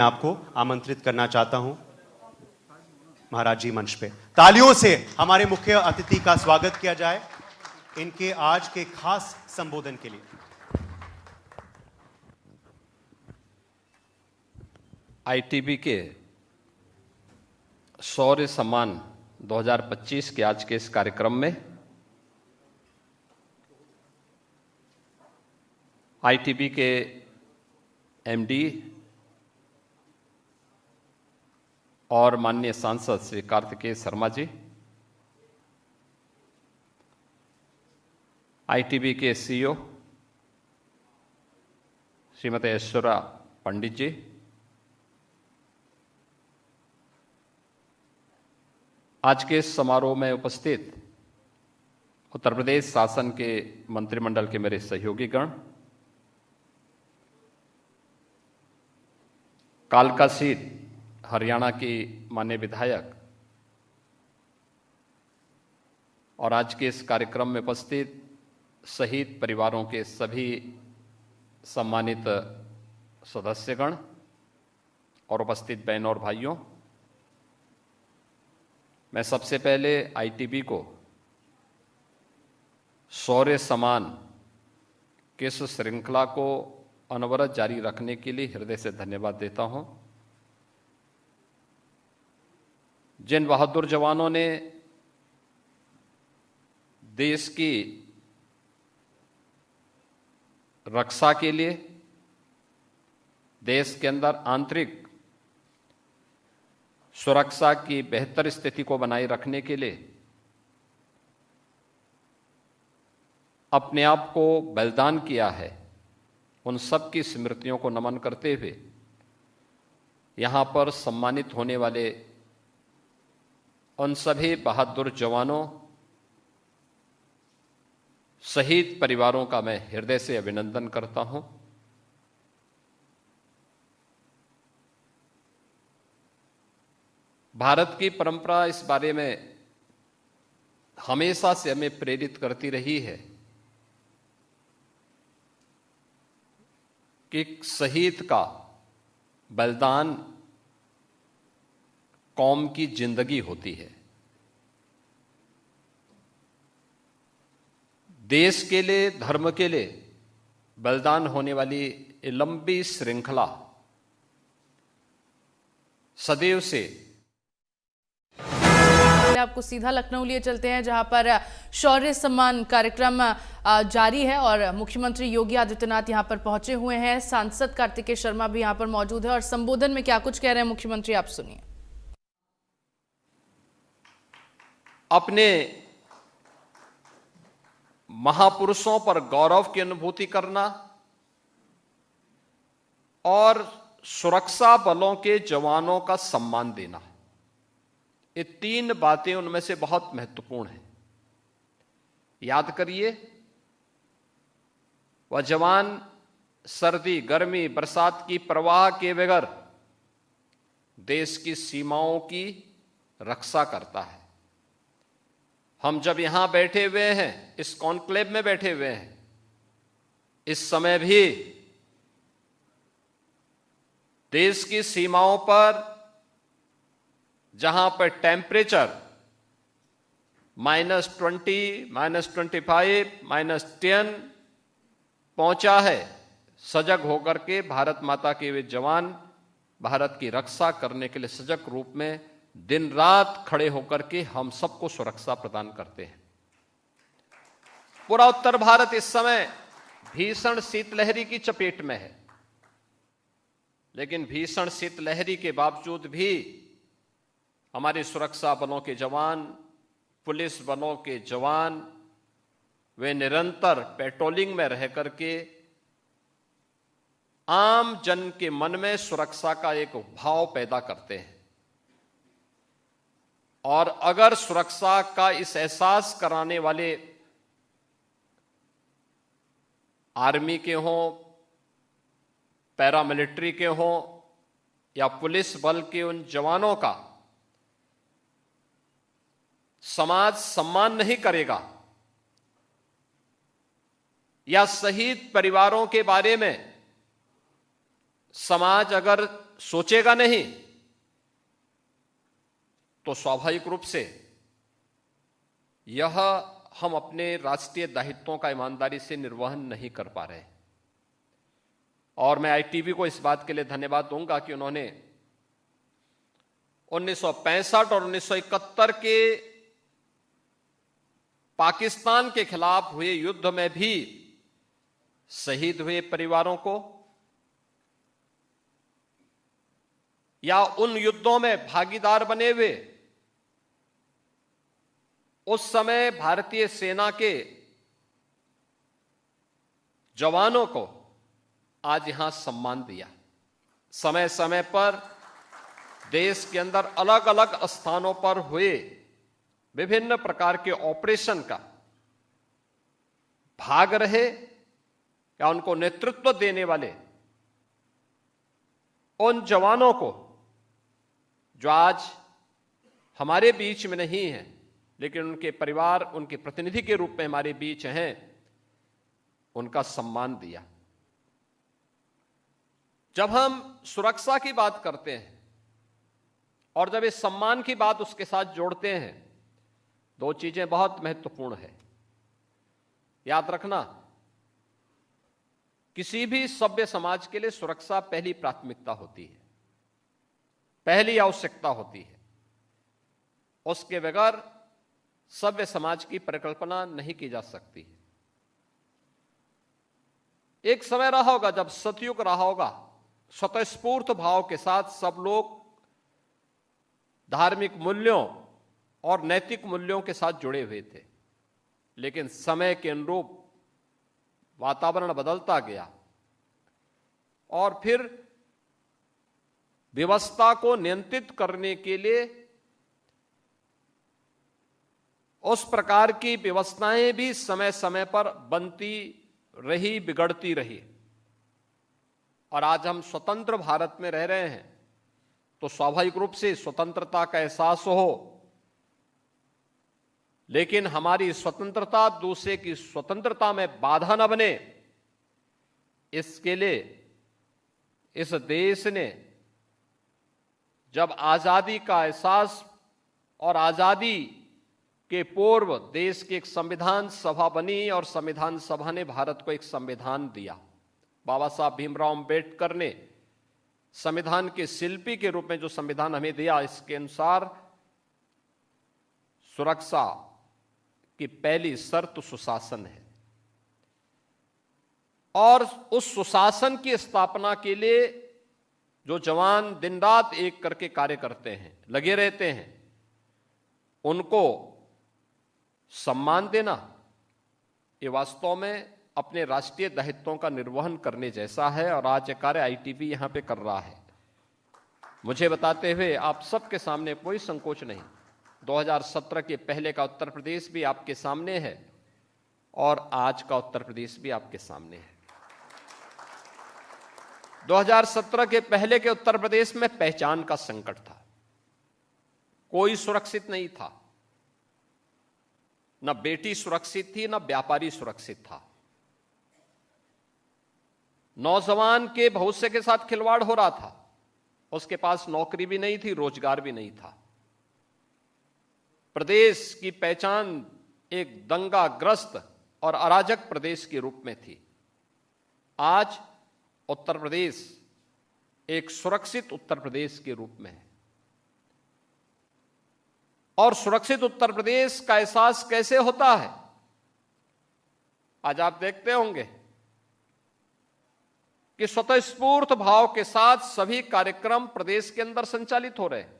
आपको आमंत्रित करना चाहता हूं महाराज जी मंच पे। तालियों से हमारे मुख्य अतिथि का स्वागत किया जाए इनके आज के खास संबोधन के लिए। आईटीबी के शौर्य सम्मान 2025 के आज के इस कार्यक्रम में आईटीबी के एमडी और माननीय सांसद श्री कार्तिकेय शर्मा जी, आईटीबी के सीईओ श्रीमती ऐश्वर्या पंडित जी, आज के इस समारोह में उपस्थित उत्तर प्रदेश शासन के मंत्रिमंडल के मेरे सहयोगी गण, कालका सीट हरियाणा की माननीय विधायक और आज के इस कार्यक्रम में उपस्थित शहीद परिवारों के सभी सम्मानित सदस्यगण और उपस्थित बहनों और भाइयों, मैं सबसे पहले आईटीबी को शौर्य सम्मान की इस श्रृंखला को अनवरत जारी रखने के लिए हृदय से धन्यवाद देता हूं। जिन बहादुर जवानों ने देश की रक्षा के लिए, देश के अंदर आंतरिक सुरक्षा की बेहतर स्थिति को बनाए रखने के लिए अपने आप को बलिदान किया है, उन सब की स्मृतियों को नमन करते हुए यहां पर सम्मानित होने वाले उन सभी बहादुर जवानों, शहीद परिवारों का मैं हृदय से अभिनंदन करता हूं। भारत की परंपरा इस बारे में हमेशा से हमें प्रेरित करती रही है कि शहीद का बलिदान कौम की जिंदगी होती है। देश के लिए, धर्म के लिए बलिदान होने वाली ये लंबी श्रृंखला सदैव से। आपको सीधा लखनऊ लिए चलते हैं जहां पर शौर्य सम्मान कार्यक्रम जारी है और मुख्यमंत्री योगी आदित्यनाथ यहां पर पहुंचे हुए हैं। सांसद कार्तिकेय शर्मा भी यहां पर मौजूद है और संबोधन में क्या कुछ कह रहे हैं मुख्यमंत्री, आप सुनिए। अपने महापुरुषों पर गौरव की अनुभूति करना और सुरक्षा बलों के जवानों का सम्मान देना, ये तीन बातें उनमें से बहुत महत्वपूर्ण हैं। याद करिए, वह जवान सर्दी, गर्मी, बरसात की परवाह किए बगैर देश की सीमाओं की रक्षा करता है। हम जब यहां बैठे हुए हैं, इस कॉन्क्लेव में बैठे हुए हैं, इस समय भी देश की सीमाओं पर जहां पर टेम्परेचर -20, -25, -10 पहुंचा है, सजग होकर के भारत माता के वे जवान भारत की रक्षा करने के लिए सजग रूप में दिन रात खड़े होकर के हम सबको सुरक्षा प्रदान करते हैं। पूरा उत्तर भारत इस समय भीषण शीतलहरी की चपेट में है, लेकिन भीषण शीतलहरी के बावजूद भी हमारे सुरक्षा बलों के जवान, पुलिस बलों के जवान, वे निरंतर पेट्रोलिंग में रह करके आम जन के मन में सुरक्षा का एक भाव पैदा करते हैं। और अगर सुरक्षा का इस एहसास कराने वाले आर्मी के हों, पैरामिलिट्री के हों या पुलिस बल के उन जवानों का समाज सम्मान नहीं करेगा या शहीद परिवारों के बारे में समाज अगर सोचेगा नहीं तो स्वाभाविक रूप से यह हम अपने राष्ट्रीय दायित्वों का ईमानदारी से निर्वहन नहीं कर पा रहे। और मैं आईटीबी को इस बात के लिए धन्यवाद दूंगा कि उन्होंने 1965 और 1971 के पाकिस्तान के खिलाफ हुए युद्ध में भी शहीद हुए परिवारों को या उन युद्धों में भागीदार बने हुए उस समय भारतीय सेना के जवानों को आज यहां सम्मान दिया। समय समय पर देश के अंदर अलग अलग स्थानों पर हुए विभिन्न प्रकार के ऑपरेशन का भाग रहे या उनको नेतृत्व देने वाले उन जवानों को जो आज हमारे बीच में नहीं है लेकिन उनके परिवार उनके प्रतिनिधि के रूप में हमारे बीच हैं, उनका सम्मान दिया। जब हम सुरक्षा की बात करते हैं और जब इस सम्मान की बात उसके साथ जोड़ते हैं, दो चीजें बहुत महत्वपूर्ण है। याद रखना, किसी भी सभ्य समाज के लिए सुरक्षा पहली प्राथमिकता होती है, पहली आवश्यकता होती है। उसके बगैर सभ्य समाज की परिकल्पना नहीं की जा सकती। एक समय रहा होगा जब सतयुग रहा होगा, स्वतःस्फूर्त भाव के साथ सब लोग धार्मिक मूल्यों और नैतिक मूल्यों के साथ जुड़े हुए थे, लेकिन समय के अनुरूप वातावरण बदलता गया और फिर व्यवस्था को नियंत्रित करने के लिए उस प्रकार की व्यवस्थाएं भी समय समय पर बनती रही, बिगड़ती रही। और आज हम स्वतंत्र भारत में रह रहे हैं तो स्वाभाविक रूप से स्वतंत्रता का एहसास हो, लेकिन हमारी स्वतंत्रता दूसरे की स्वतंत्रता में बाधा न बने, इसके लिए इस देश ने जब आजादी का एहसास और आजादी के पूर्व देश की एक संविधान सभा बनी और संविधान सभा ने भारत को एक संविधान दिया। बाबा साहब भीमराव अंबेडकर ने संविधान के शिल्पी के रूप में जो संविधान हमें दिया, इसके अनुसार सुरक्षा की पहली शर्त सुशासन है और उस सुशासन की स्थापना के लिए जो जवान दिन रात एक करके कार्य करते हैं, लगे रहते हैं, उनको सम्मान देना, ये वास्तव में अपने राष्ट्रीय दायित्वों का निर्वहन करने जैसा है। और आज ये कार्य आईटीबी यहां पे कर रहा है। मुझे बताते हुए आप सबके सामने कोई संकोच नहीं, 2017 के पहले का उत्तर प्रदेश भी आपके सामने है और आज का उत्तर प्रदेश भी आपके सामने है। 2017 के पहले के उत्तर प्रदेश में पहचान का संकट था, कोई सुरक्षित नहीं था, न बेटी सुरक्षित थी, न व्यापारी सुरक्षित था। नौजवान के भविष्य के साथ खिलवाड़ हो रहा था, उसके पास नौकरी भी नहीं थी, रोजगार भी नहीं था। प्रदेश की पहचान एक दंगाग्रस्त और अराजक प्रदेश के रूप में थी। आज उत्तर प्रदेश एक सुरक्षित उत्तर प्रदेश के रूप में है। और सुरक्षित उत्तर प्रदेश का एहसास कैसे होता है? आज आप देखते होंगे कि स्वतःस्फूर्त भाव के साथ सभी कार्यक्रम प्रदेश के अंदर संचालित हो रहे हैं।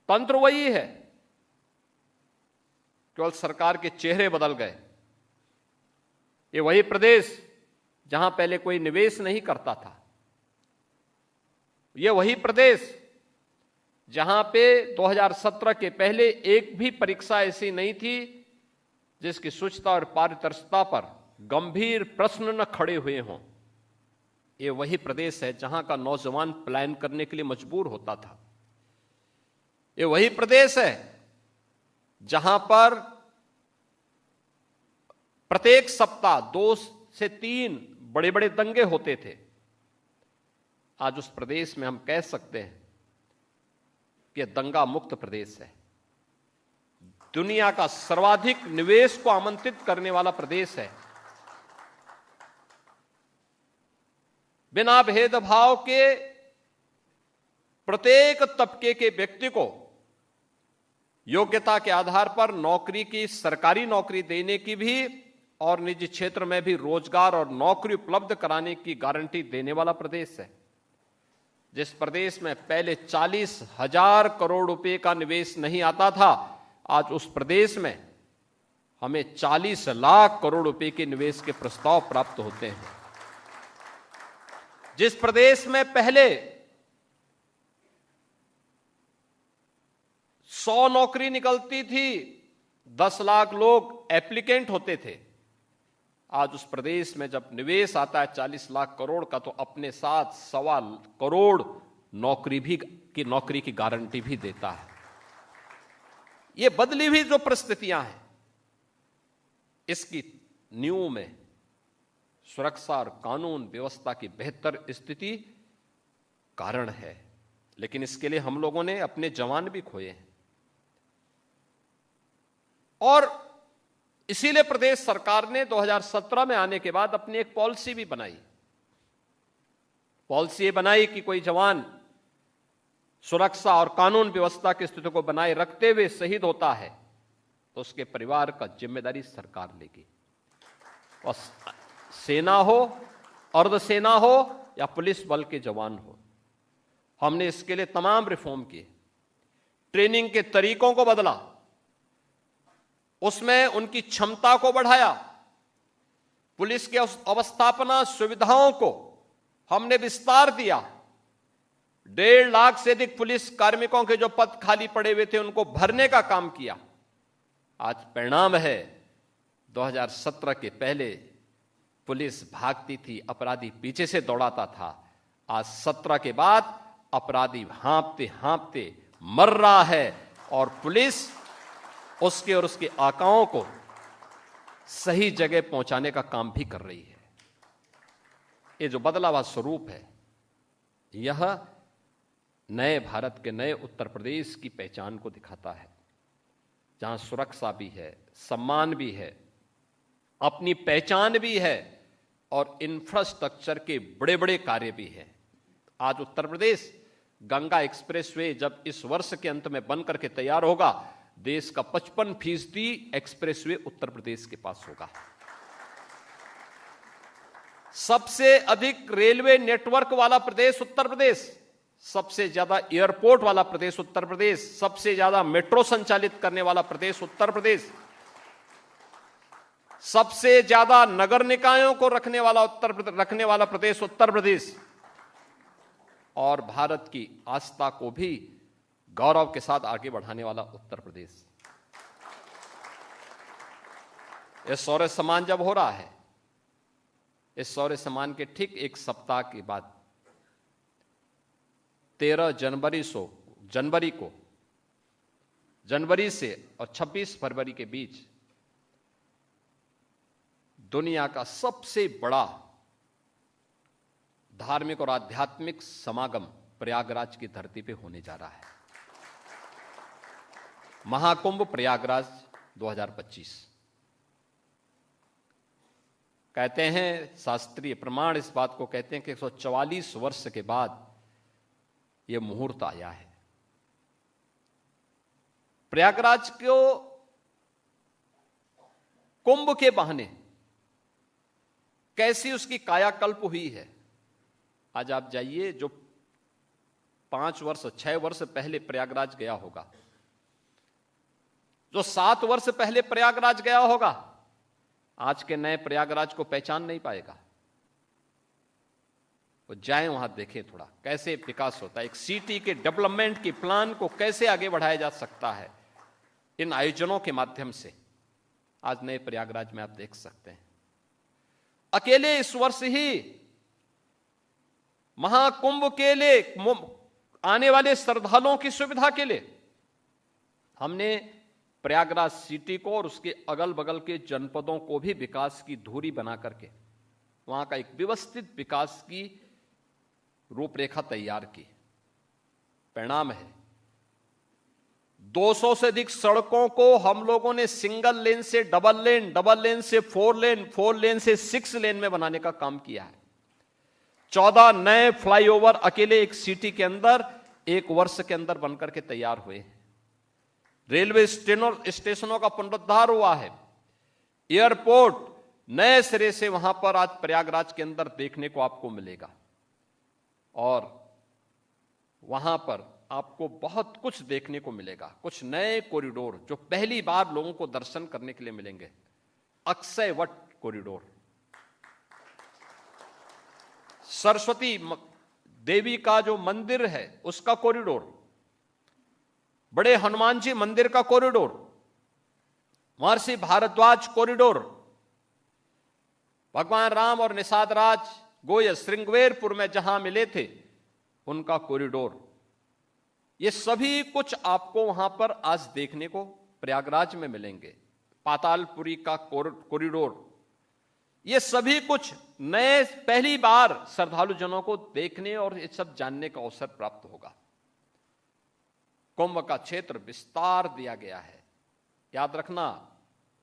तंत्र वही है, केवल सरकार के चेहरे बदल गए। ये वही प्रदेश जहां पहले कोई निवेश नहीं करता था, ये वही प्रदेश जहां पे 2017 के पहले एक भी परीक्षा ऐसी नहीं थी जिसकी शुचिता और पारदर्शिता पर गंभीर प्रश्न न खड़े हुए हों। ये वही प्रदेश है जहां का नौजवान पलायन करने के लिए मजबूर होता था। ये वही प्रदेश है जहां पर प्रत्येक सप्ताह 2 से 3 बड़े बड़े दंगे होते थे। आज उस प्रदेश में हम कह सकते हैं कि यह दंगा मुक्त प्रदेश है। दुनिया का सर्वाधिक निवेश को आमंत्रित करने वाला प्रदेश है। बिना भेदभाव के प्रत्येक तबके के व्यक्ति को योग्यता के आधार पर नौकरी की, सरकारी नौकरी देने की भी और निजी क्षेत्र में भी रोजगार और नौकरी उपलब्ध कराने की गारंटी देने वाला प्रदेश है। जिस प्रदेश में पहले 40,000 करोड़ रुपए का निवेश नहीं आता था, आज उस प्रदेश में हमें 40 लाख करोड़ रुपए के निवेश के प्रस्ताव प्राप्त होते हैं। जिस प्रदेश में पहले 100 नौकरी निकलती थी, 10 लाख लोग एप्लीकेंट होते थे, आज उस प्रदेश में जब निवेश आता है 40 लाख करोड़ का, तो अपने साथ 1.25 करोड़ नौकरी की गारंटी भी देता है। ये बदली हुई जो परिस्थितियां हैं, इसकी नींव में सुरक्षा और कानून व्यवस्था की बेहतर स्थिति कारण है। लेकिन इसके लिए हम लोगों ने अपने जवान भी खोए हैं और इसीलिए प्रदेश सरकार ने 2017 में आने के बाद अपनी एक पॉलिसी भी बनाई। पॉलिसी बनाई कि कोई जवान सुरक्षा और कानून व्यवस्था की स्थिति को बनाए रखते हुए शहीद होता है तो उसके परिवार का जिम्मेदारी सरकार लेगी। और सेना हो, अर्धसेना हो या पुलिस बल के जवान हो, हमने इसके लिए तमाम रिफॉर्म किए। ट्रेनिंग के तरीकों को बदला, उसमें उनकी क्षमता को बढ़ाया, पुलिस के अवस्थापना सुविधाओं को हमने विस्तार दिया। 1.5 लाख से अधिक पुलिस कार्मिकों के जो पद खाली पड़े हुए थे उनको भरने का काम किया। आज परिणाम है, 2017 के पहले पुलिस भागती थी, अपराधी पीछे से दौड़ाता था। आज 17 के बाद अपराधी हाँफते हाँफते मर रहा है और पुलिस उसके और उसके आकाओं को सही जगह पहुंचाने का काम भी कर रही है। ये जो बदला हुआ स्वरूप है, यह नए भारत के नए उत्तर प्रदेश की पहचान को दिखाता है, जहां सुरक्षा भी है, सम्मान भी है, अपनी पहचान भी है और इंफ्रास्ट्रक्चर के बड़े बड़े कार्य भी हैं। आज उत्तर प्रदेश गंगा एक्सप्रेसवे जब इस वर्ष के अंत में बनकर के तैयार होगा, देश का 55% एक्सप्रेसवे उत्तर प्रदेश के पास होगा। सबसे अधिक रेलवे नेटवर्क वाला प्रदेश उत्तर प्रदेश, सबसे ज्यादा एयरपोर्ट वाला प्रदेश उत्तर प्रदेश, सबसे ज्यादा मेट्रो संचालित करने वाला प्रदेश उत्तर प्रदेश, सबसे ज्यादा नगर निकायों को रखने वाला प्रदेश उत्तर प्रदेश और भारत की आस्था को भी गौरव के साथ आगे बढ़ाने वाला उत्तर प्रदेश। यह शौर्य सम्मान जब हो रहा है, इस शौर्य सम्मान के ठीक एक सप्ताह के बाद 13 जनवरी से और 26 फरवरी के बीच दुनिया का सबसे बड़ा धार्मिक और आध्यात्मिक समागम प्रयागराज की धरती पे होने जा रहा है। महाकुंभ प्रयागराज 2025। कहते हैं, शास्त्रीय प्रमाण इस बात को कहते हैं कि 144 वर्ष के बाद यह मुहूर्त आया है। प्रयागराज को कुंभ के बहाने कैसी उसकी कायाकल्प हुई है। आज आप जाइए, जो 5 वर्ष 6 वर्ष पहले प्रयागराज गया होगा, जो 7 वर्ष पहले प्रयागराज गया होगा, आज के नए प्रयागराज को पहचान नहीं पाएगा। वो जाएं वहां देखें थोड़ा कैसे विकास होता है, एक सिटी के डेवलपमेंट की प्लान को कैसे आगे बढ़ाया जा सकता है इन आयोजनों के माध्यम से। आज नए प्रयागराज में आप देख सकते हैं। अकेले इस वर्ष ही महाकुंभ के लिए आने वाले श्रद्धालुओं की सुविधा के लिए हमने प्रयागराज सिटी को और उसके अगल बगल के जनपदों को भी विकास की धुरी बना करके वहां का एक व्यवस्थित विकास की रूपरेखा तैयार की। परिणाम है 200 से अधिक सड़कों को हम लोगों ने सिंगल लेन से डबल लेन, डबल लेन से 4 लेन, 4 लेन से 6 लेन में बनाने का काम किया है। 14 नए फ्लाईओवर अकेले एक सिटी के अंदर 1 वर्ष के अंदर बनकर के तैयार हुए हैं। रेलवे स्टेशनों का पुनरुद्धार हुआ है। एयरपोर्ट नए सिरे से वहां पर आज प्रयागराज के अंदर देखने को आपको मिलेगा और वहां पर आपको बहुत कुछ देखने को मिलेगा। कुछ नए कॉरिडोर जो पहली बार लोगों को दर्शन करने के लिए मिलेंगे। अक्षय वट कॉरिडोर, सरस्वती देवी का जो मंदिर है उसका कॉरिडोर, बड़े हनुमान जी मंदिर का कॉरिडोर, महर्षि भारद्वाज कॉरिडोर, भगवान राम और निषाद राज गोयल श्रृंगवेरपुर में जहां मिले थे उनका कॉरिडोर, ये सभी कुछ आपको वहां पर आज देखने को प्रयागराज में मिलेंगे। पातालपुरी का कॉरिडोर, ये सभी कुछ नए पहली बार श्रद्धालु जनों को देखने और ये सब जानने का अवसर प्राप्त होगा। कुंभ का क्षेत्र विस्तार दिया गया है। याद रखना,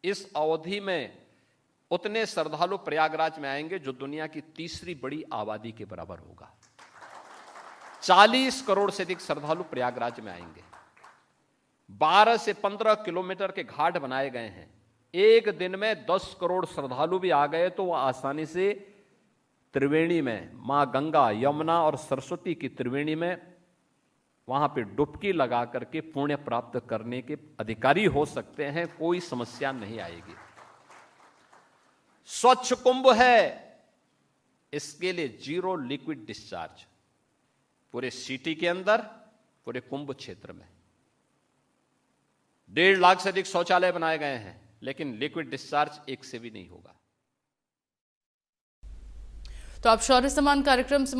इस अवधि में उतने श्रद्धालु प्रयागराज में आएंगे जो दुनिया की तीसरी बड़ी आबादी के बराबर होगा। 40 करोड़ से अधिक श्रद्धालु प्रयागराज में आएंगे। 12 से 15 किलोमीटर के घाट बनाए गए हैं। एक दिन में 10 करोड़ श्रद्धालु भी आ गए तो वह आसानी से त्रिवेणी में, मां गंगा, यमुना और सरस्वती की त्रिवेणी में वहां पे डुबकी लगा करके पुण्य प्राप्त करने के अधिकारी हो सकते हैं। कोई समस्या नहीं आएगी। स्वच्छ कुंभ है, इसके लिए 0 लिक्विड डिस्चार्ज पूरे सिटी के अंदर, पूरे कुंभ क्षेत्र में 1.5 लाख से अधिक शौचालय बनाए गए हैं, लेकिन लिक्विड डिस्चार्ज एक से भी नहीं होगा। तो आप शौर्य सम्मान कार्यक्रम से